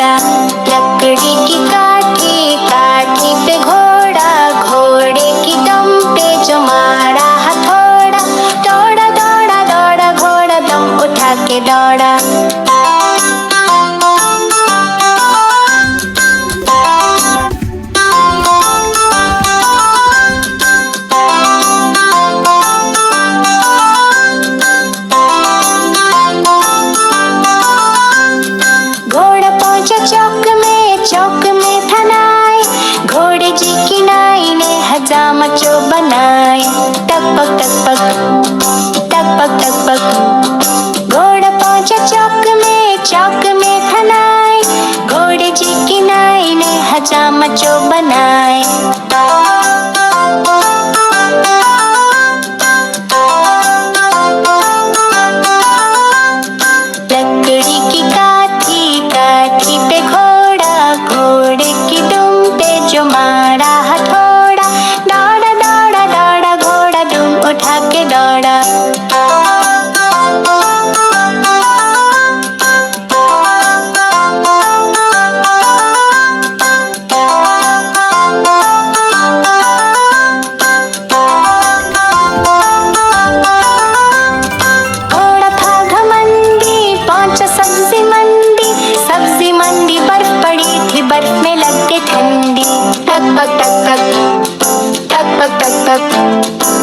दौड़ा। लकड़ी की काठी, काठी पे घोड़ा, घोड़े की दुम पे जो मारा हथौड़ा। दौड़ा दौड़ा दौड़ा घोड़ा दम उठा के दौड़ा। घोड़ा पहुंचा चौक में, चौक में था नाई। घोड़े जी की नाई ने हजामा जो बनाए। टक पक टक पक, टक पक टक पक। घोड़ा पहुंचा चौक में, चौक में था नाई। घोड़े जी की नाई ने हजामा जो बनाए। लकड़ी की काठी, काठी पे घोड़ा, घोड़े की दुम पे जो मारा हथौड़ा। दौड़ा दौड़ा दौड़ा घोड़ा दुम उठा के दौड़ा। घोड़ा था घमंडी, पहुंचा सब्जी मंडी। सब्जी मंडी बर्फ पड़ी थी, बर्फ में लग गई ठंडी। टक पक टक पक, टक पक टक पक।